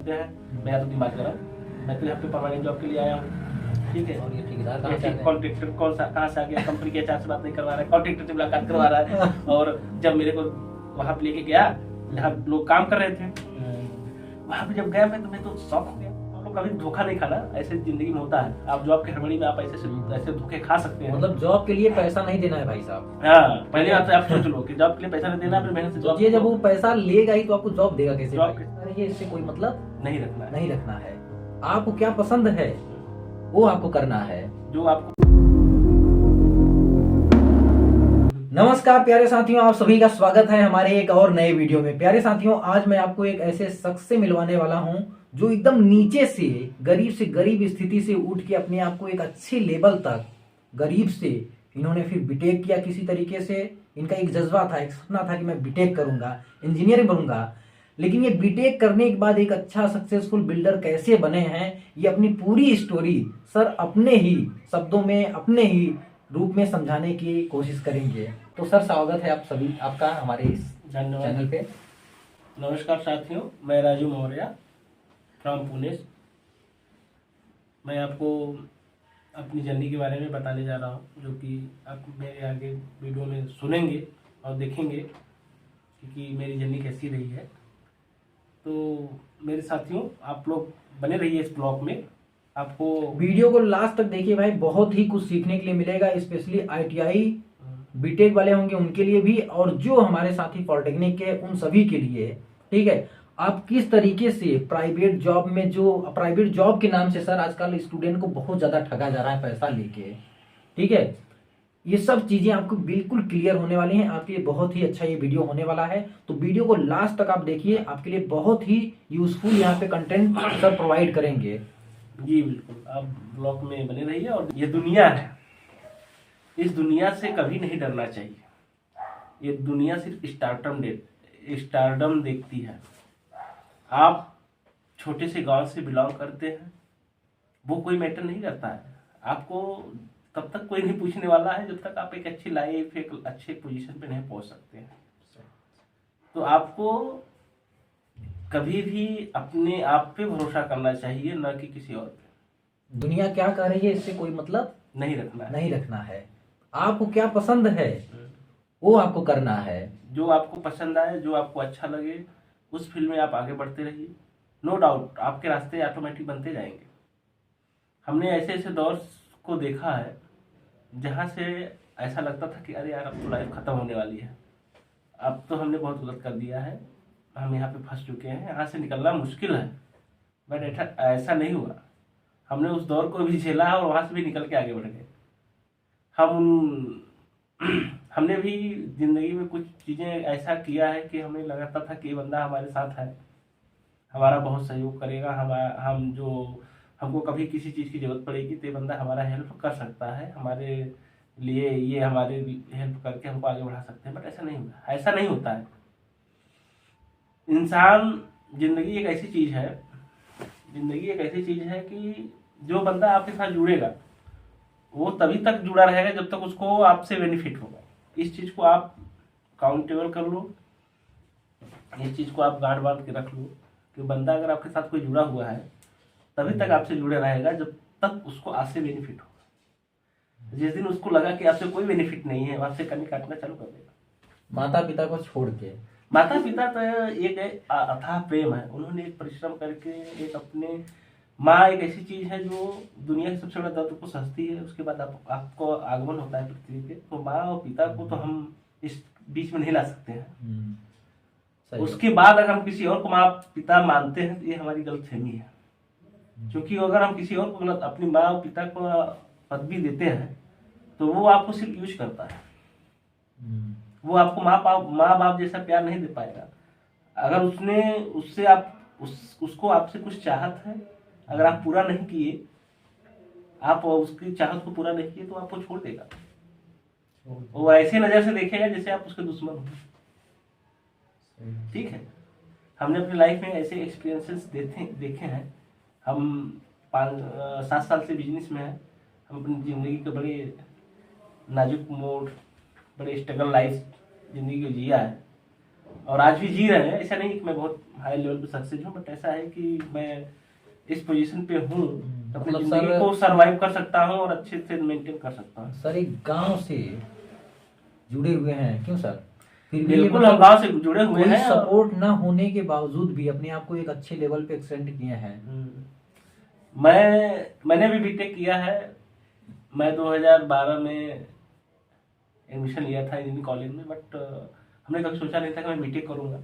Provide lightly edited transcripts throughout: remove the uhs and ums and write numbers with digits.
सकते हैं, मेरा तो दिमाग गरम, मैं तो यहाँ पे परमानेंट जॉब के लिए आया हूँ। ठीक है, और ये ठेकेदार कहाँ से आ गए? कॉन्ट्रेक्टर कौन सा कहाँ से आ गया, कंपनी के एचआर से बात नहीं करवा रहा है, कॉन्ट्रेक्टर से मुलाकात करवा रहा है। और जब मेरे को वहाँ पे लेके गया जहाँ लोग काम कर रहे थे, वहाँ पे जब गया मैं तो शॉक हो गया। हम लोग कभी धोखा नहीं खाना, ऐसे जिंदगी में होता है। आप जॉब के हड़बड़ी में आप ऐसे धोखे खा सकते हैं। मतलब जॉब के लिए पैसा नहीं देना है भाई साहब। हाँ, पहले बात आप सोच लो कि जॉब के लिए पैसा नहीं देना, अपनी मेहनत से जॉब। ये जब वो पैसा लेगा ही तो आपको जॉब देगा कैसे? जॉब भाई ये इससे कोई मतलब नहीं रखना है। नहीं रखना है। आपको क्या पसंद है वो आपको करना है, जो आपको। नमस्कार प्यारे साथियों, आप सभी का स्वागत है हमारे एक और नए वीडियो में। प्यारे साथियों, आज मैं आपको एक ऐसे शख्स से मिलवाने वाला हूं जो एकदम नीचे से गरीब स्थिति से उठ के अपने आप को एक अच्छे लेवल तक, गरीब से इन्होंने फिर बीटेक किया किसी तरीके से। इनका एक जज्बा था, एक सपना था कि मैं बीटेक करूंगा, इंजीनियर बनूंगा। लेकिन ये बीटेक करने के बाद एक अच्छा सक्सेसफुल बिल्डर कैसे बने हैं, ये अपनी पूरी स्टोरी सर अपने ही शब्दों में, अपने ही रूप में समझाने की कोशिश करेंगे। तो सर स्वागत है आपका हमारे इस चैनल पे। नमस्कार साथियों, मैं राजू मौर्य फ्रॉम पुणे। मैं आपको अपनी जर्नी के बारे में बताने जा रहा हूँ, जो कि आप मेरे आगे वीडियो में सुनेंगे और देखेंगे कि मेरी जर्नी कैसी रही है। तो मेरे साथियों, आप लोग बने रहिए इस ब्लॉग में। आपको वीडियो को लास्ट तक देखिए भाई, बहुत ही कुछ सीखने के लिए मिलेगा। स्पेशली ITI बीटेक वाले होंगे उनके लिए भी, और जो हमारे साथी पॉलिटेक्निक के उन सभी के लिए। ठीक है, आप किस तरीके से प्राइवेट जॉब में, जो प्राइवेट जॉब के नाम से सर आजकल स्टूडेंट को बहुत ज्यादा ठगा जा रहा है पैसा लेके। ठीक है, ये सब चीजें आपको बिल्कुल क्लियर होने वाली हैं। आपके लिए बहुत ही अच्छा ये वीडियो होने वाला है, तो वीडियो को लास्ट तक आप देखिए। आपके लिए बहुत ही यूजफुल यहाँ पे कंटेंट सर प्रोवाइड करेंगे। जी बिल्कुल, आप ब्लॉग में बने रहिए। और ये दुनिया है, इस दुनिया से कभी नहीं डरना चाहिए। ये दुनिया सिर्फ स्टारडम देखती है। आप छोटे से गांव से बिलोंग करते हैं, वो कोई मैटर नहीं करता है। आपको तब तक कोई नहीं पूछने वाला है जब तक आप एक अच्छी लाइफ, एक अच्छे पोजीशन पे नहीं पहुंच सकते हैं। तो आपको कभी भी अपने आप पे भरोसा करना चाहिए, न कि किसी और पे। दुनिया क्या कह रही है इससे कोई मतलब नहीं रखना है। नहीं रखना है। आपको क्या पसंद है वो आपको करना है। जो आपको पसंद आए, जो आपको अच्छा लगे, उस फील्ड में आप आगे बढ़ते रहिए। नो डाउट आपके रास्ते ऑटोमेटिक बनते जाएंगे। हमने ऐसे ऐसे दौर को देखा है जहाँ से ऐसा लगता था कि अरे यार, अब तो लाइफ खत्म होने वाली है, अब तो हमने बहुत गलत कर दिया है, हम यहाँ पे फंस चुके हैं, यहाँ से निकलना मुश्किल है। बट ऐसा नहीं हुआ। हमने उस दौर को भी झेला और वहाँ से भी निकल के आगे बढ़ गए। हमने भी जिंदगी में कुछ चीज़ें ऐसा किया है कि हमें लगता था कि ये बंदा हमारे साथ है, हमारा बहुत सहयोग करेगा, हमको कभी किसी चीज़ की जरूरत पड़ेगी तो ये बंदा हमारा हेल्प कर सकता है, हमारे लिए ये हमारे हेल्प करके हमको आगे बढ़ा सकते हैं। बट ऐसा नहीं होता, ऐसा नहीं होता है। जिंदगी एक ऐसी चीज़ है कि जो बंदा आपके साथ जुड़ेगा वो तभी तक जुड़ा रहेगा जब तक उसको आपसे बेनिफिट होगा। इस चीज़ को आप काउंटेबल कर लो, इस चीज़ को आप गांठ बांध के रख लो कि बंदा अगर आपके साथ कोई जुड़ा हुआ है तभी तक आपसे जुड़े रहेगा जब तक उसको आपसे बेनिफिट होगा। जिस दिन उसको लगा कि आपसे कोई बेनिफिट नहीं है, आपसे कमी काटना चालू कर देगा। माता पिता को छोड़ के, माता पिता तो एक अथाह प्रेम है, उन्होंने एक परिश्रम करके एक अपने माँ एक ऐसी चीज है जो दुनिया के सबसे बड़ा दर्द को सहती है। उसके बाद आपको आगमन होता है पृथ्वी पे, तो माँ और पिता को तो हम इस बीच में नहीं ला सकते हैं। उसके बाद अगर हम किसी और को माँ पिता मानते हैं तो ये हमारी गलतफहमी है। क्योंकि अगर हम किसी और को गलत अपनी माँ और पिता को पदवी देते हैं तो वो आपको सिर्फ यूज करता है, वो आपको माँ बाप जैसा प्यार नहीं दे पाएगा। अगर उसको आपसे कुछ चाहत है, अगर आप पूरा नहीं किए, आप उसकी चाहत को पूरा नहीं किए तो आपको छोड़ देगा। वो ऐसे नजर से देखेगा जैसे आप उसके दुश्मन हो। ठीक है, हमने अपनी लाइफ में ऐसे एक्सपीरियंसेस देखे हैं। हम 7 साल से बिजनेस में हैं। हम अपनी जिंदगी के बड़े नाजुक मोड़, बड़े स्ट्रगल लाइफ जिंदगी को जिया है। और आज भी जी रहे हैं। ऐसा नहीं कि मैं बहुत हाई लेवल पे सक्सेस हूँ, बट ऐसा है कि मैं इस पोजीशन पे हूँ, अपनी मतलब जिंदगी सर को सरवाइव कर सकता हूँ और अच्छे से मेंटेन कर सकता हूँ। सर एक गांव से जुड़े हुए हैं क्यों सर? फिर भी ये बिल्कुल हम मतलब गांव से जुड़े हुए कोई हैं और सपोर्ट ना होने के बावजूद भी अपने आप को एक अच्छे लेवल पे एक्सटेंड किए हैं। मैंने भी बीटेक किया है। मैं 2012 में एडमिशन लिया था इंजीनियरिंग कॉलेज में, बट हमने कभी सोचा नहीं था कि मैं बीटेक करूंगा।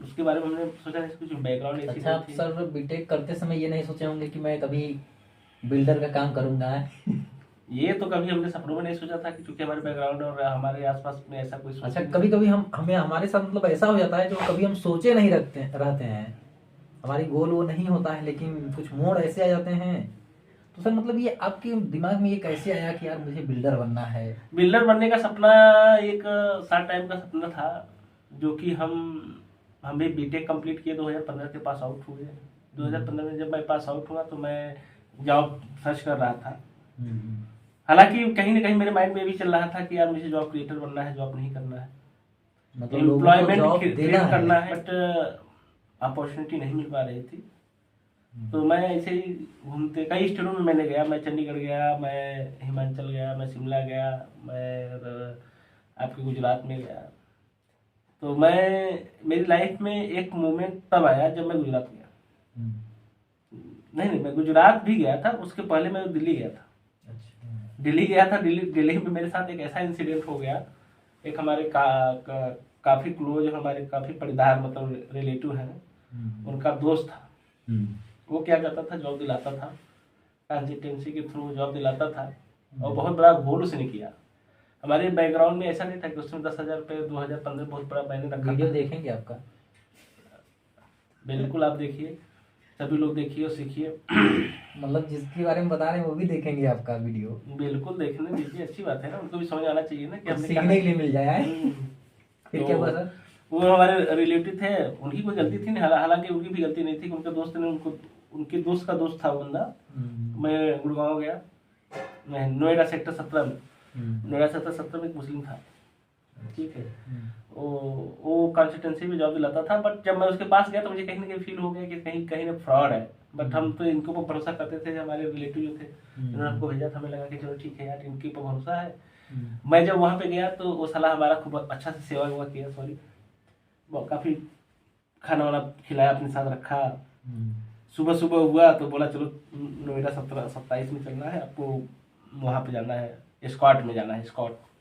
उसके बारे में हमने सोचा नहीं, कुछ बैकग्राउंड ऐसी अच्छा, आप थी। सर बीटेक करते समय ये नहीं सोचे होंगे कि मैं कभी बिल्डर का काम करूंगा? ये तो कभी हमने सपनों में नहीं सोचा था कि चूंकि हमारे बैकग्राउंड और हमारे आसपास में ऐसा कोई अच्छा, कभी कभी हमें हमारे साथ मतलब ऐसा हो जाता है जो कभी हम सोचे नहीं रहते हैं, हमारी गोल वो नहीं होता है, लेकिन कुछ मोड़ ऐसे आ जाते हैं। तो सर मतलब ये आपके दिमाग में ये कैसे आया कि यार मुझे बिल्डर बनना है? बिल्डर बनने का सपना एक शॉर्ट टाइम का सपना था, जो कि हम भी बीटेक कंप्लीट किए, 2015 के पास आउट हुए। 2015 में जब मैं पास आउट हुआ तो मैं जॉब सर्च कर रहा था। हालांकि कहीं ना कहीं मेरे माइंड में भी चल रहा था कि यार मुझे जॉब क्रिएटर बनना है, जॉब नहीं करना है, मतलब लोगों को एम्प्लॉयमेंट जॉब क्रिएट देना करना है। है, बट अपॉर्चुनिटी नहीं मिल पा रही थी। तो मैं ऐसे ही घूमते कई स्टेटों में मैंने गया। मैं चंडीगढ़ गया, मैं हिमाचल गया, मैं शिमला गया, मैं आपके गुजरात में गया। तो मेरी लाइफ में एक मोमेंट तब आया जब मैं गुजरात गया। नहीं, मैं गुजरात भी गया था, उसके पहले मैं दिल्ली गया था। दिल्ली गया था। दिल्ली में मेरे साथ एक ऐसा इंसिडेंट हो गया। एक हमारे काफी क्लोज, हमारे काफी परिवार मतलब रिलेटिव है, उनका दोस्त था। वो क्या करता था, जॉब दिलाता था, कंसल्टेंसी के थ्रू जॉब दिलाता था, और बहुत बड़ा घोल उसने किया। हमारे बैकग्राउंड में ऐसा नहीं था कि उसमें 10,000 रुपये 2015 बहुत बड़ा मैंने रखा। वीडियो देखेंगे आपका? बिल्कुल, आप देखिए, सभी लोग देखिए और सीखिए। मतलब जिसके बारे में बता रहे हैं वो भी देखेंगे आपका वीडियो? बिल्कुल देखने दीजिए, अच्छी बात है ना, उनको भी समझ आना चाहिए ना कि हमने सीखने के लिए मिल जाए। फिर क्या हुआ तो सर? वो हमारे रिलेटिव थे, उनकी कोई गलती थी नहीं, हालांकि उनकी भी गलती नहीं थी। उनके दोस्त ने उनके दोस्त का दोस्त था वो बंदा। मैं गुड़गांव गया, मैं नोएडा सेक्टर 17 में, नोएडा सेक्टर 17 में एक मुस्लिम था, ठीक है। वो कंसल्टेंसी में जॉब दिलाता था, बट जब मैं उसके पास गया तो मुझे कहीं ना कहीं फील हो गया कि कहीं कहीं ना फ्रॉड है। बट हम तो इनके ऊपर भरोसा करते थे, हमारे रिलेटिव जो थे, उन्होंने हमको भेजा था। हमें लगा कि चलो ठीक है यार, इनके ऊपर भरोसा है। मैं जब वहाँ पे गया तो वो साला हमारा खूब अच्छा से सेवा हुआ किया, सॉरी, काफी खाना वाना खिलाया, अपने साथ रखा। सुबह सुबह हुआ तो बोला चलो नोएडा 27 में चलना है आपको, वहाँ पे जाना है, स्कॉट में जाना है।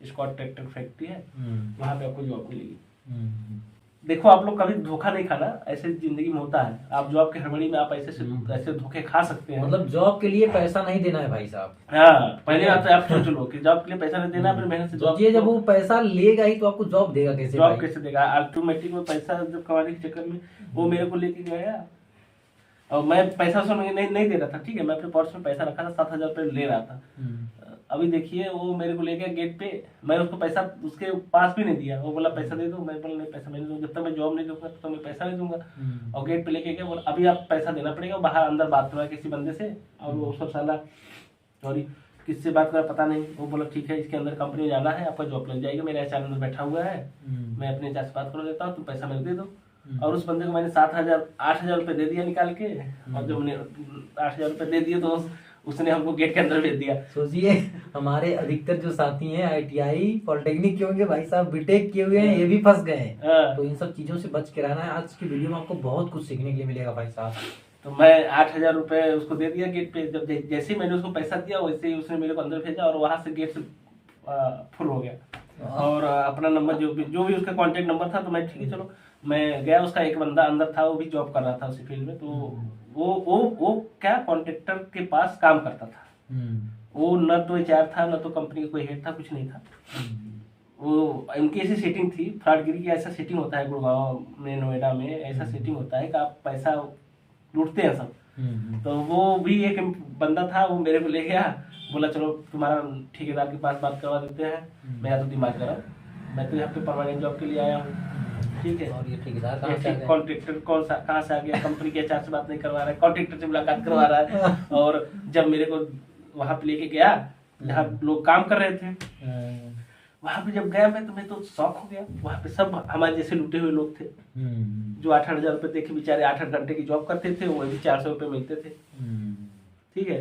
स्कॉट ट्रैक्टर फैक्ट्री है, वहाँ पे आपको जॉब मिलेगी। देखो, आप लोग कभी धोखा नहीं खाना, ऐसे जिंदगी में होता है। आप जॉब के हड़बड़ी में आप ऐसे धोखे खा सकते हैं। मतलब जॉब के लिए पैसा नहीं देना है भाई साहब। हाँ, पहले आप सोच लो कि जॉब के लिए पैसा नहीं देना, अपनी मेहनत से तो जॉब। ये जब वो पैसा लेगा ही तो आपको जॉब देगा कैसे? जॉब कैसे देगा? ऑटोमेटिक वो पैसा जब कमाने के चक्कर में वो मेरे को लेके गया, और मैं पैसा उसमें नहीं दे रहा था, ठीक है। मैं अपने पर्स में पैसा रखा था, 7,000 रुपये ले रहा था। अभी देखिए, वो मेरे को ले गया गेट पे, मैं उसको पैसा उसके पास भी नहीं दिया। वो बोला पैसा दे दो, मैं बोला नहीं, पैसा मैं नहीं दूंगा, जब तक मैं जॉब नहीं दूंगा तो मैं पैसा नहीं दूंगा। और गेट पे लेके गया, बोला अभी आप पैसा देना पड़ेगा। बाहर अंदर बात करवा किसी बंदे से, और वो सब साला सॉरी किससे बात करा पता नहीं। वो बोला ठीक है, इसके अंदर कंपनी में जाना है, आपका जॉब लग जाएगा, मेरा एचआर अंदर बैठा हुआ है, मैं अपने एचआर से बात कर देता हूँ, तुम पैसा मेरे दे दो। और उस बंदे को मैंने 8,000 रुपये दे दिया निकाल के। और जब मैंने 8,000 रुपये दे दिए तो उसने हमको गेट के अंदर भेज दिया। सोचिए, हमारे अधिकतर जो साथी हैं ITI पॉलिटेक्निक के होंगे, भाई साहब बीटेक किए हुए हैं, ये भी फंस गए हैं। तो इन सब चीजों से बच के रहना है। आज की वीडियो में आपको बहुत कुछ सीखने के लिए मिलेगा भाई साहब। तो मैं 8,000 रुपये उसको दे दिया गेट पे। जब जैसे ही मैंने उसको पैसा दिया, वैसे ही उसने मेरे को अंदर भेजा, और वहां से गेट से फुल हो गया। और अपना नंबर जो भी उसका कॉन्टेक्ट नंबर था, तो मैं ठीक है चलो, मैं गया। उसका एक बंदा अंदर था, वो भी जॉब कर रहा था उसी फील्ड में। तो वो क्या कॉन्ट्रैक्टर के पास काम करता था। वो न तो HR था, न तो कंपनी का कोई हेड था, कुछ नहीं था। वो इनकी ऐसी सेटिंग थी, फ्रॉडगिरी की ऐसा सेटिंग होता है गुड़गांव में, नोएडा में ऐसा सेटिंग होता है कि आप पैसा लूटते हैं सब। तो वो भी एक बंदा था, वो मेरे को ले गया, बोला चलो तुम्हारा ठेकेदार के पास बात करवा देते हैं, मेरा तो दिमाग खराब, मैं तो यहाँ पे परमानेंट जॉब के लिए आया हूँ, ठीक है। और ये ठेकेदार कहाँ से आ गए? कॉन्ट्रैक्टर कहाँ से आ गया? कंपनी के HR से बात नहीं करवा रहा है, कॉन्ट्रैक्टर से मुलाकात करवा रहा है। और जब मेरे को वहां पे लेके गया जहाँ लोग काम कर रहे थे, वहां पे जब गया मैं तो शौक हो गया। वहां पे सब हमारे जैसे लुटे हुए लोग थे, जो 8-8 हजार रुपये देखे बेचारे 8-8 घंटे की जॉब करते थे, वो भी 400 रुपये मिलते थे। ठीक है,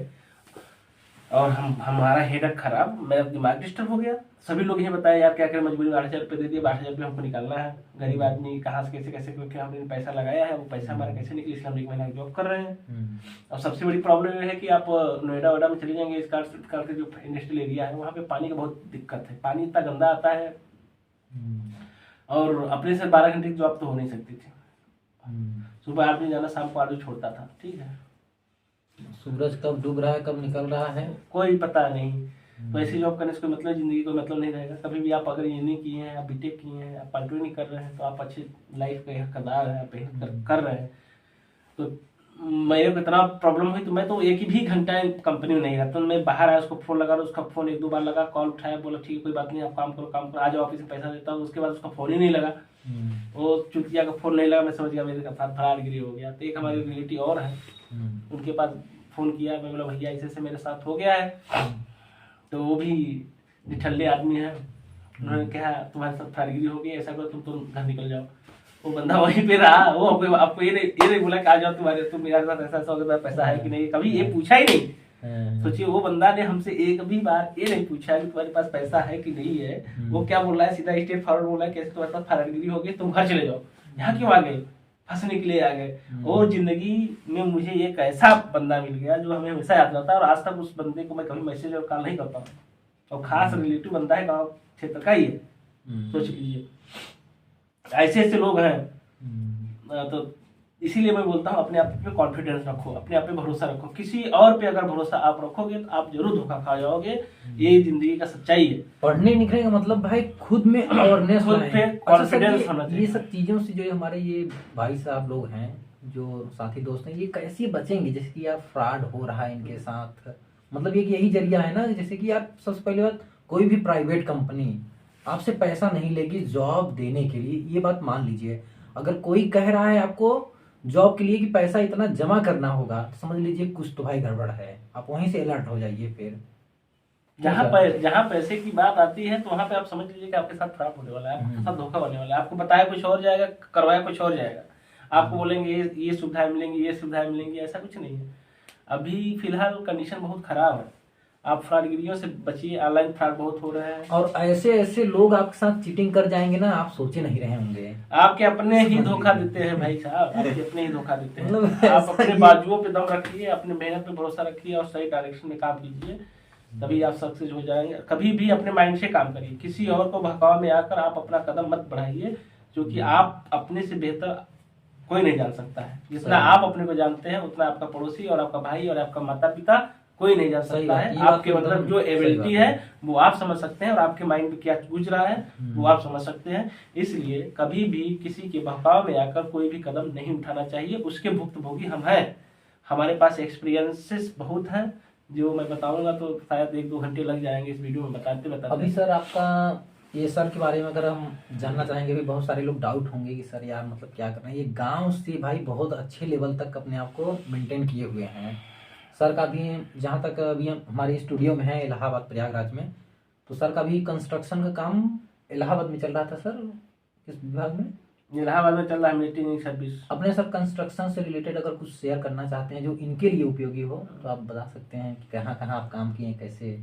और हमारा हेडक खराब, मेरा दिमाग डिस्टर्ब हो गया। सभी लोग ये बताया यार क्या करें, मजबूरी में 8,000 रुपये दे दिए, 8,000 रुपये हमको निकालना है, गरीब आदमी कहाँ से कैसे कैसे क्योंकि हमने पैसा लगाया है, वो पैसा हमारा कैसे निकले, इसलिए हम 1 महीना जॉब कर रहे हैं। और सबसे बड़ी प्रॉब्लम ये है कि आप नोएडा वोएडा में चले जाएंगे, इस कार के जो इंडस्ट्रियल एरिया है वहाँ पे पानी की बहुत दिक्कत है, पानी इतना गंदा आता है, और अपने से 12 घंटे की जॉब तो हो नहीं सकती थी। सुबह 8 बजे जाना, शाम को 8 बजे छोड़ता था। ठीक है, सूरज कब डूब रहा है कब निकल रहा है कोई पता नहीं। तो ऐसी जॉब करने से कोई मतलब, जिंदगी कोई मतलब नहीं रहेगा। कभी भी आप अगर इंजीनियरिंग किए हैं, आप बीटेक किए हैं, आप पलटू नहीं कर रहे हैं, तो आप अच्छी लाइफ के हकदार हैं, आप कर रहे हैं। तो मेरे को इतना प्रॉब्लम हुई तो मैं तो एक भी घंटा कंपनी में नहीं रहता। तो मैं बाहर आया, उसको फोन लगा, उसका फोन 1-2 बार लगा, कॉल उठाया, बोला ठीक है कोई बात नहीं, आप काम करो, आज ऑफिस में पैसा देता हूँ। उसके बाद उसका फोन ही नहीं लगा, वो चुतिया का फोन नहीं लगा। मैं समझ गया मेरे साथ फरारगिरी हो गया। तो एक हमारे रिलेटिव और है, उनके पास फोन किया, मैं बोला भैया ऐसे मेरे साथ हो गया है। तो वो भी निठल्ले आदमी है, उन्होंने कहा तुम्हारे साथ फरारगिरी हो गई, ऐसा करो तुम घर निकल जाओ। वो बंदा वहीं पे रहा, वो आपको ये नहीं बोला कि आ जाओ तुम मेरे साथ ऐसा हो गया, पैसा है कि नहीं, कभी ये पूछा ही नहीं। सोचिए वो बंदा ने हमसे एक भी बार ये नहीं पूछा कि तुम्हारे पास पैसा है कि नहीं है। वो क्या बोल रहा है, सीधा स्टेप फॉरवर्ड बोल रहा है कैसे तुम्हारे पास फरारगिरी हो गई, तुम घर चले जाओ, यहाँ क्यों आ गए, फंसने के लिए आ गए। और जिंदगी में मुझे एक ऐसा बंदा मिल गया जो हमें हमेशा याद रहता है, और आज तक उस बंदे को मैं कभी मैसेज और कॉल नहीं करता हूँ। और खास रिलेटिव बंदा है, गाँव क्षेत्र का ही है। सोच लीजिए ऐसे ऐसे लोग हैं। तो इसीलिए मैं बोलता हूँ अपने आप पे कॉन्फिडेंस रखो, अपने आप पे भरोसा रखो। किसी और पे अगर भरोसा आप रखोगे तो आप जरूर धोखा खा जाओगे। ये जिंदगी का सच्चाई है। पढ़ने लिखने का मतलब भाई खुद में अवेयरनेस, खुद पे कॉन्फिडेंस होना चाहिए। ये सब चीजों से जो हमारे ये भाई साहब लोग हैं, जो साथी दोस्त हैं, ये कैसे बचेंगे? जैसे कि यार फ्रॉड हो रहा है इनके साथ, मतलब ये यही जरिया है ना। जैसे कि यार सबसे पहले बात, कोई भी प्राइवेट कंपनी आपसे पैसा नहीं लेगी जॉब देने के लिए, ये बात मान लीजिए। अगर कोई कह रहा है आपको जॉब के लिए कि पैसा इतना जमा करना होगा, तो समझ लीजिए कुछ तो भाई गड़बड़ है, आप वहीं से अलर्ट हो जाइए। फिर जहाँ पैसे की बात आती है तो वहां पे आप समझ लीजिए कि आपके साथ फ्रॉड होने वाला है, आपके साथ धोखा होने वाला है। आपको बताया कुछ और जाएगा, करवाया कुछ और जाएगा। आपको बोलेंगे ये सुविधाएं मिलेंगी, ये सुविधाएं मिलेंगी, ऐसा कुछ नहीं है। अभी फिलहाल कंडीशन बहुत खराब है, आप फ्रॉडगिरियों से बचिए। ऑनलाइन फ्रॉड बहुत हो रहे हैं, और ऐसे ऐसे लोग आपके साथ चीटिंग कर जाएंगे ना, आप सोचे नहीं रहे होंगे। आपके अपने ही धोखा देते हैं भाई साहब, आपके अपने ही धोखा देते हैं। आप अपने बाजुओं पे दम रखिए, अपने मेहनत पे भरोसा रखिए और सही डायरेक्शन में काम कीजिए, तभी आप सक्सेस हो जाएंगे। कभी भी अपने माइंड से काम करिए, किसी और को बहकावे में आकर आप अपना कदम मत बढ़ाइए, क्योंकि आप अपने से बेहतर कोई नहीं जान सकता है। जितना आप अपने को जानते हैं उतना आपका पड़ोसी और आपका भाई और आपका माता पिता कोई नहीं जान सकता है। आपके मतलब जो एबिलिटी है वो आप समझ सकते हैं, और आपके माइंड में क्या गुज रहा है वो आप समझ सकते हैं। इसलिए कभी भी किसी के बहकाव में आकर कोई भी कदम नहीं उठाना चाहिए। उसके भुक्तभोगी हम हैं, हमारे पास एक्सपीरियंसेस बहुत हैं, जो मैं बताऊंगा तो शायद 1-2 घंटे लग जाएंगे इस वीडियो में बताते बताते। अभी सर आपका ये सर के बारे में अगर हम जानना चाहेंगे, भी बहुत सारे लोग डाउट होंगे कि सर यार मतलब क्या करना है। ये गांव से भाई बहुत अच्छे लेवल तक अपने आप को मेंटेन किए हुए हैं। सर का भी जहाँ तक अभी हमारे स्टूडियो में है इलाहाबाद प्रयागराज में, तो सर का भी कंस्ट्रक्शन का काम इलाहाबाद में चल रहा था। सर किस विभाग में? इलाहाबाद में चल रहा है मेंटेनेंस सर्विस। अपने सर कंस्ट्रक्शन से रिलेटेड अगर कुछ शेयर करना चाहते हैं जो इनके लिए उपयोगी हो, तो आप बता सकते हैं कि कहाँ कहाँ आप काम किए हैं, कैसे?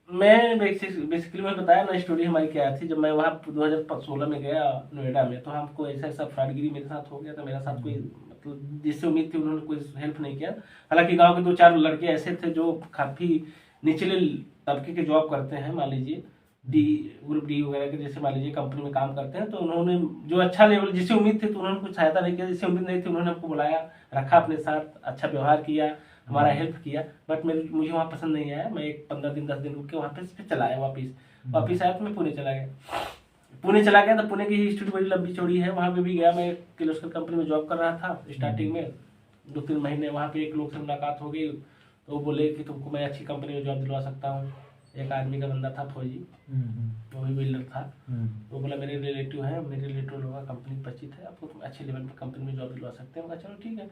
मैं बेसिकली मैं बताया ना, स्टोरी हमारी क्या थी। जब मैं वहाँ 2016 में गया नोएडा में, तो हमको ऐसा ऐसा फ्रॉडगिरी मेरे साथ हो गया था। मेरा साथ कोई मतलब जिससे उम्मीद थी उन्होंने कोई हेल्प नहीं किया। हालांकि गांव के 2-4 लड़के ऐसे थे जो काफ़ी निचले तबके के जॉब करते हैं, मान लीजिए ग्रुप डी वगैरह के, जैसे मान लीजिए कंपनी में काम करते हैं। तो उन्होंने जो अच्छा लेवल जिससे उम्मीद थी तो उन्होंने कुछ सहायता नहीं किया, जिससे उम्मीद नहीं थी उन्होंने हमको बुलाया, रखा अपने साथ, अच्छा व्यवहार किया, हमारा हेल्प किया। बट मुझे वहाँ पसंद नहीं आया। मैं एक 15 दिन 10 दिन रुक के वहाँ पे फिर चला आया वापिस आया। तो मैं पुणे चला गया। तो पुणे की हिस्ट्री बड़ी लंबी चौड़ी है। वहाँ पे भी गया, मैं किर्लोस्कर कंपनी में जॉब कर रहा था। स्टार्टिंग में 2-3 महीने वहाँ पे एक लोग से मुलाकात हो गई, तो वो बोले कि तुमको मैं अच्छी कंपनी में जॉब दिलवा सकता हूँ। एक आर्मी का बंदा था, फौजी, वो भी बिल्डर था। वो बोला मेरे रिलेटिव लोगों का कंपनी परिचित है, आपको तुम अच्छे लेवल पर कंपनी में जॉब दिलवा सकते हैं। चलो ठीक है।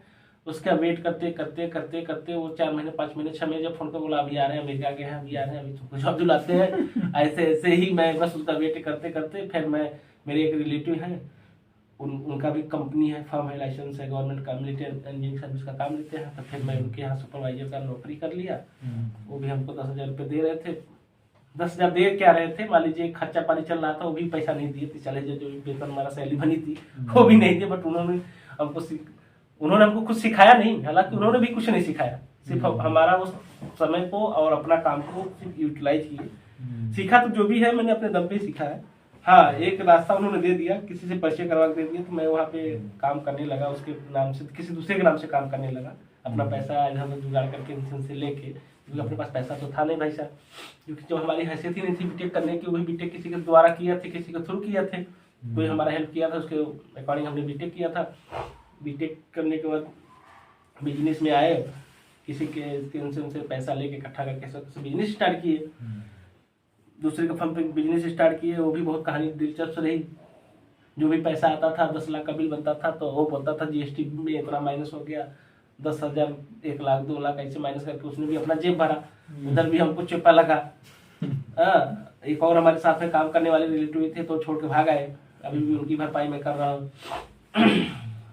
उसका वेट करते करते करते करते वो 4 महीने 5 महीने 6 महीने जब फोन कर बोला अभी आ रहे हैं, अमेरिका गए हैं, अभी आ रहे हैं, अभी तुमको जॉब दिलाते हैं। ऐसे ऐसे ही मैं बस उसका वेट करते करते फिर मैं, मेरे एक रिलेटिव हैं, उनका भी कंपनी है, फर्म है, लाइसेंस है, गवर्नमेंट का मिलिट्री इंजीनियरिंग सर्विस का काम लेते हैं, तो फिर मैं उनके यहाँ सुपरवाइजर का नौकरी कर लिया। वो भी हमको 10,000 रुपये दे रहे थे। 10,000 दे क्या रहे थे, मान लीजिए खर्चा पानी चल रहा था, वो भी पैसा नहीं दिए थे, चले जो भी वेतन हमारा सैलरी बनी थी वो भी नहीं दिए। बट उन्होंने हमको कुछ सिखाया नहीं, हालांकि उन्होंने भी कुछ नहीं सिखाया, सिर्फ हमारा उस समय को और अपना काम को सिर्फ यूटिलाइज किए। सीखा तो जो भी है मैंने अपने दम पे सीखा है। हाँ, एक रास्ता उन्होंने दे दिया, किसी से परिचय करवा के दे दिया, तो मैं वहाँ पे काम करने लगा, उसके नाम से, किसी दूसरे के नाम से काम करने लगा। अपना पैसा इधर उधर जुगाड़ करके इनसे लेके, क्योंकि अपने पास पैसा तो था नहीं भाई साहब, क्योंकि जो हमारी हैसियत ही नहीं थी बीटेक करने की, वही बीटेक किसी के द्वारा किया थे, किसी के थ्रू किया थे, कोई हमारा हेल्प किया था, उसके अकॉर्डिंग हमने बीटेक किया था। बीटेक करने के बाद बिजनेस में आए, किसी के उनसे पैसा लेके इकट्ठा करके सब बिजनेस स्टार्ट किए। दूसरे के फर्म पे बिजनेस स्टार्ट किए, वो भी बहुत कहानी दिलचस्प रही। जो भी पैसा आता था 10 लाख का बिल बनता था, तो वो बोलता था जीएसटी में इतना माइनस हो गया, 10,000 1 लाख 2 लाख ऐसे माइनस करके उसने भी अपना जेब भरा, उधर भी हमको चेपा लगा। एक और हमारे साथ में काम करने वाले रिलेटिव थे, तो छोड़ के भाग आए, अभी भी उनकी भरपाई मैं कर रहा हूँ।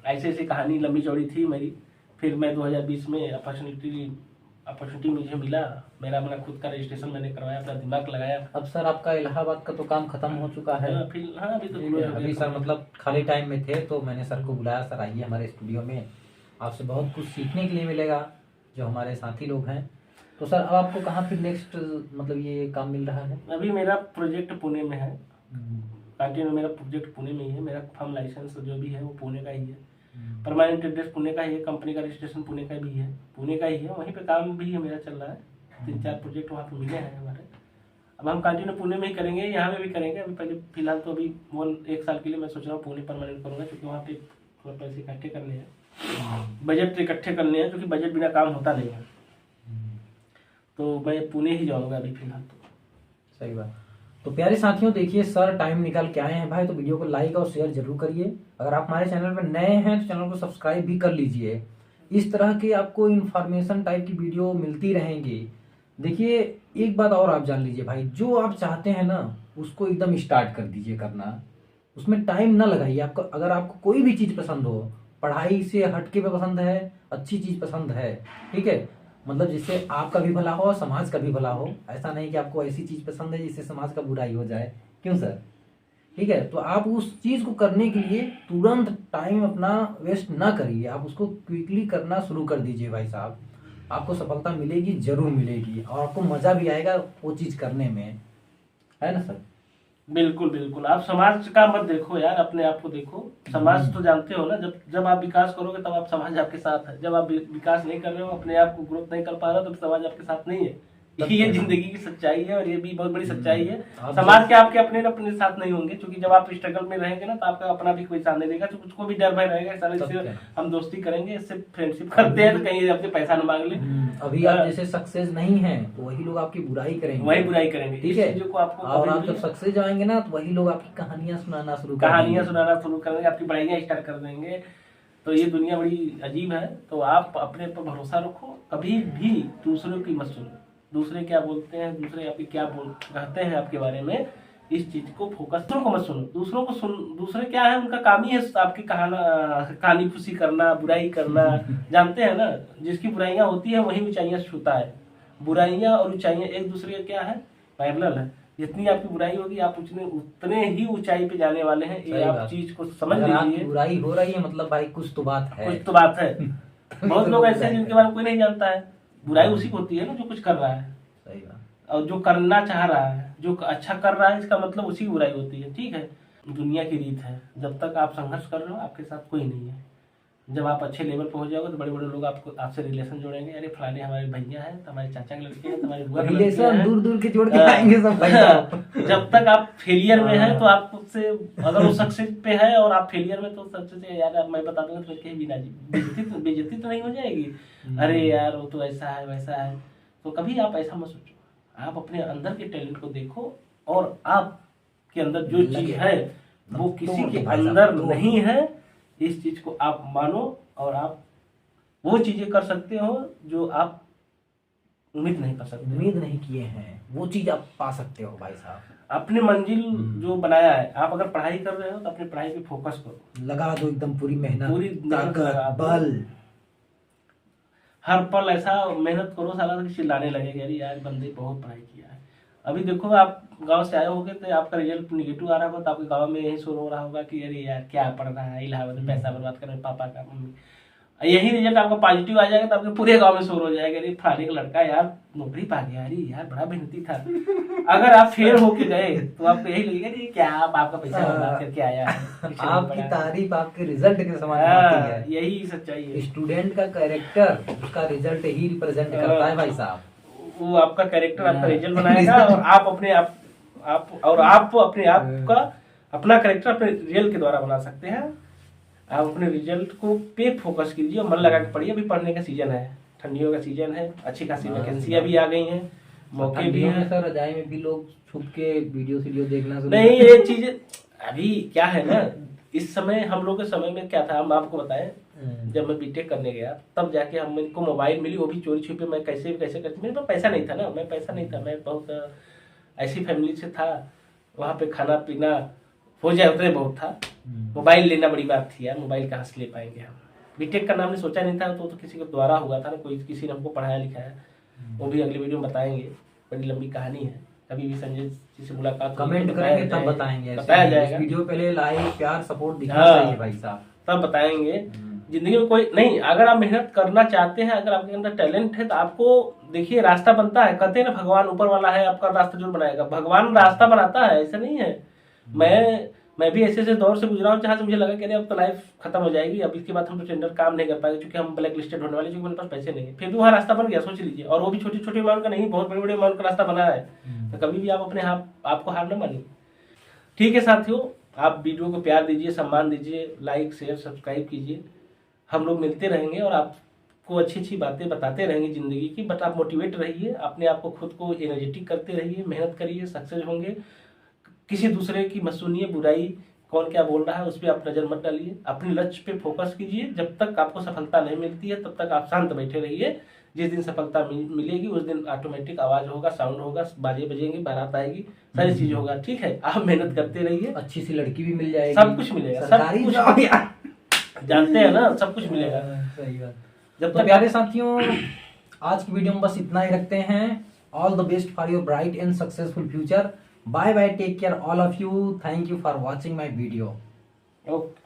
ऐसे ऐसी कहानी लंबी चौड़ी थी मेरी। फिर मैं 2020 में अपॉर्चुनिटी मुझे मिला, मेरा अपना खुद का रजिस्ट्रेशन मैंने करवाया, अपना दिमाग लगाया। अब सर आपका इलाहाबाद का तो काम खत्म हो चुका है। अभी तो अभी सर मतलब खाली टाइम में थे, तो मैंने सर को बुलाया, सर आइए हमारे स्टूडियो में, आपसे बहुत कुछ सीखने के लिए मिलेगा, जो हमारे साथी लोग हैं। तो सर अब आपको कहाँ फिर नेक्स्ट मतलब ये काम मिल रहा है? अभी मेरा प्रोजेक्ट पुणे में है, कंटिन्यू मेरा प्रोजेक्ट पुणे में ही है, मेरा फर्म लाइसेंस जो भी है वो पुणे का ही है, परमानेंट एड्रेस पुणे का ही है, कंपनी का रजिस्ट्रेशन पुणे का भी है, पुणे का ही है, वहीं पे काम भी है मेरा चल रहा है। 3-4 प्रोजेक्ट वहाँ पे मिले हैं हमारे। अब हम कंटिन्यू पुणे में ही करेंगे, यहाँ में भी करेंगे। अभी पहले फिलहाल तो अभी 1 साल के लिए मैं सोच रहा हूँ पुणे परमानेंट करूँगा, क्योंकि वहाँ पे थोड़ा पैसे इकट्ठे करने हैं, बजट इकट्ठे करने हैं, क्योंकि बजट बिना काम होता नहीं है। तो मैं पुणे ही जाऊँगा अभी फिलहाल तो। सही बात। तो प्यारे साथियों, देखिए सर टाइम निकाल के आए हैं भाई, तो वीडियो को लाइक और शेयर जरूर करिए। अगर आप हमारे चैनल पर नए हैं तो चैनल को सब्सक्राइब भी कर लीजिए। इस तरह के आपको इन्फॉर्मेशन टाइप की वीडियो मिलती रहेंगी। देखिए एक बात और आप जान लीजिए भाई, जो आप चाहते हैं ना उसको एकदम स्टार्ट कर दीजिए करना, उसमें टाइम ना लगाइए। आपको अगर आपको कोई भी चीज़ पसंद हो, पढ़ाई से हटके पे पसंद है, अच्छी चीज़ पसंद है, ठीक है, मतलब जिससे आपका भी भला हो, समाज का भी भला हो। ऐसा नहीं कि आपको ऐसी चीज पसंद है जिससे समाज का बुराई हो जाए, क्यों सर? ठीक है, तो आप उस चीज को करने के लिए तुरंत टाइम अपना वेस्ट ना करिए, आप उसको क्विकली करना शुरू कर दीजिए भाई साहब। आपको सफलता मिलेगी, जरूर मिलेगी, और आपको मजा भी आएगा वो चीज करने में, है ना सर? बिल्कुल बिल्कुल। आप समाज का मत देखो यार, अपने आप को देखो। समाज तो जानते हो ना, जब आप विकास करोगे तब आप समाज आपके साथ है। जब आप विकास नहीं कर रहे हो, अपने आप को ग्रोथ नहीं कर पा रहे हो, तब समाज आपके साथ नहीं है। ये जिंदगी की सच्चाई है, और ये भी बहुत बड़ी सच्चाई है। समाज के आपके अपने साथ नहीं होंगे, क्योंकि जब आप स्ट्रगल में रहेंगे ना, तो आपका अपना भी कोई साथ नहीं देगा, तो उसको भी डर भय रहेगा, सारे इससे हम दोस्ती करेंगे, इससे फ्रेंडशिप करते हैं, तो कहीं अपने पैसा न मांग ले। अभी आप जैसे सक्सेस नहीं है तो वही लोग आपकी बुराई करेंगे, वही बुराई करेंगे, ठीक है। आपको और आप जब सक्सेस जाएंगे ना, तो वही लोग आपकी कहानियां सुनाना शुरू करेंगे, आपकी बुराइयां स्टार्ट कर देंगे। तो ये दुनिया बड़ी अजीब है। तो आप अपने पर भरोसा रखो, कभी भी दूसरों की मत सुनो। दूसरे क्या बोलते हैं, दूसरे आपके क्या कहते हैं आपके बारे में, इस चीज को फोकस, दूसरों को मत सुनो। दूसरों को दूसरे क्या है, उनका काम ही है आपकी कहानी खुशी करना, बुराई करना। जानते हैं ना, जिसकी बुराइयां होती है वही ऊंचाइयां छूता है। बुराइयां और ऊंचाइयां एक दूसरे का क्या है, पैरेलल है। जितनी आपकी बुराई होगी, आप उतने ही ऊंचाई पे जाने वाले हैं। ये आप चीज को समझ लीजिए। बुराई हो रही है मतलब भाई कुछ तो बात है, कुछ तो बात है। बहुत लोग ऐसे हैं जिनके बारे में कोई नहीं जानता है। बुराई उसी को होती है ना जो कुछ कर रहा है। सही बात। और जो करना चाह रहा है, जो अच्छा कर रहा है, इसका मतलब उसी की बुराई होती है। ठीक है, दुनिया की रीत है, जब तक आप संघर्ष कर रहे हो आपके साथ कोई नहीं है। जब आप अच्छे लेवल पर हो जाओगे तो बड़े बड़े लोग आपसे रिलेशन जोड़ेंगे। अरे फलाने हमारे भैया हैं, हमारे चाचा के लड़के हैं, हमारे बुआ के लड़के हैं, दूर दूर के जोड़ के आएंगे सब भाई। जब तक आप फेलियर में हैं तो आपसे, अगर वो सक्सेस पे है और आप फेलियर में, तो सबसे यार मैं बता दूंगा तो कहीं बिना बेइज्जती तो नहीं हो जाएगी। अरे यार वो तो ऐसा है वैसा है। तो कभी आप ऐसा मत सोचो, आप अपने अंदर के टैलेंट को देखो, और आपके अंदर जो चीज है वो किसी के अंदर नहीं है, इस चीज को आप मानो और आप वो चीजें कर सकते हो जो आप उम्मीद नहीं कर सकते। उम्मीद नहीं किए हैं वो चीज आप पा सकते हो भाई साहब। अपनी मंजिल जो बनाया है, आप अगर पढ़ाई कर रहे हो तो अपनी पढ़ाई पे फोकस करो, लगा दो एकदम पूरी मेहनत, पूरी मेहनत लगा ताकत, दो। बल, हर पल ऐसा मेहनत करो साला कि चिल्लाने लगेगा अरे यार बंदे बहुत पढ़ाई किया है। अभी देखो आप गांव से आए होगे तो आपका रिजल्ट निगेटिव आ रहा होगा तो आपके गांव में यही शोर हो रहा होगा कि अरे यार क्या पढ़ रहा है, इलाहाबाद में पैसा बर्बाद कर रहे हैं पापा का मम्मी। यही रिजल्ट आपका पॉजिटिव आ जाएगा तो आपके पूरे गांव में शोर हो जाएगा, अरे फलाने का लड़का यार नौकरी पा गया, अरे यार बड़ा मेहनती था। अगर आप फेल होके गए तो आपको यही लगेगा कि क्या आपका पैसा बर्बाद करके आया है, आपकी तारीफ आपके रिजल्ट के समान आती है। यही सच्चाई है। स्टूडेंट का कैरेक्टर उसका रिजल्ट ही रिप्रेजेंट करता है भाई साहब। वो आपका कैरेक्टर आपका रिजल्ट बनाएगा और आप अपने आप अपने आप का अपना कैरेक्टर अपने रियल के द्वारा बना सकते हैं। आप अपने रिजल्ट को पे फोकस कीजिए और मन लगा के पढ़िए। अभी पढ़ने का सीजन है, ठंडियों का सीजन है, अच्छी खासी वैकेंसियां भी आ गई हैं, मौके भी हैं। सर रजाई में भी लोग छुप के वीडियो देखना शुरू नहीं ये चीजें अभी क्या है ना, इस समय हम लोग के समय में क्या था हम आपको बताएं, जब मैं बीटेक करने गया तब जाके हमको मोबाइल मिली, वो भी चोरी छुपे। मैं कैसे करती, मेरे पास पैसा नहीं था ना, मैं बहुत ऐसी फैमिली से था, वहाँ पे खाना पीना हो जाए उतने बहुत था। मोबाइल लेना बड़ी बात थी यार, मोबाइल कहाँ से ले पाएंगे हम। बीटेक का नाम ने सोचा नहीं था, तो किसी के द्वारा हुआ था ना, कोई किसी ने हमको पढ़ाया लिखाया, वो भी अगली वीडियो में बताएंगे, बड़ी लंबी कहानी है। कभी भी संजय जी से मुलाकात कमेंट करेंगे तब बताएंगे, बताया जाएगा। वीडियो पहले लाइक प्यार सपोर्ट दिखना चाहिए भाई साहब, तब बताएंगे। जिंदगी में कोई नहीं, अगर आप मेहनत करना चाहते हैं, अगर आपके अंदर टैलेंट है तो आपको देखिए रास्ता बनता है। कहते हैं ना भगवान ऊपर वाला है, आपका रास्ता जरूर बनाएगा। भगवान रास्ता बनाता है, ऐसा नहीं है। मैं भी ऐसे दौर से गुजरा हूँ जहाँ से मुझे लगा कि अब तो लाइफ खत्म हो जाएगी, अब इसके बाद हम तो टेंडर काम नहीं कर पाएंगे क्योंकि हम ब्लैक लिस्टेड होने वाले, क्योंकि मेरे पास पैसे नहीं है। फिर भी वहाँ रास्ता बन गया, सोच लीजिए। और वो भी छोटी छोटी अमाउंट का नहीं, बहुत बड़े बड़े अमाउंट का रास्ता बना है। तो कभी भी आप अपने आपको हार न मानिए। ठीक है साथियों, आप वीडियो को प्यार दीजिए, सम्मान दीजिए, लाइक शेयर सब्सक्राइब कीजिए। हम लोग मिलते रहेंगे और आपको अच्छी अच्छी बातें बताते रहेंगे जिंदगी की। बट आप मोटिवेट रहिए, अपने आप को खुद को एनर्जेटिक करते रहिए, मेहनत करिए, सक्सेस होंगे। किसी दूसरे की मत सुनिए, बुराई कौन क्या बोल रहा है उस पर आप नजर मत डालिए, अपने लक्ष्य पे फोकस कीजिए। जब तक आपको सफलता नहीं मिलती है तब तक आप शांत बैठे रहिए। जिस दिन सफलता मिलेगी उस दिन ऑटोमेटिक आवाज होगा, साउंड होगा, बाजे बजेंगे, बारात आएगी, सारी चीज होगा। ठीक है, आप मेहनत करते रहिए, अच्छी सी लड़की भी मिल जाएगी, सब कुछ मिलेगा, सब कुछ जानते हैं ना, सब कुछ मिलेगा। सही बात। जब तो प्यारे साथियों, आज की वीडियो में बस इतना ही रखते हैं। All the best for your bright and successful future. Bye bye, take care all of you. Thank you for watching my video. Okay.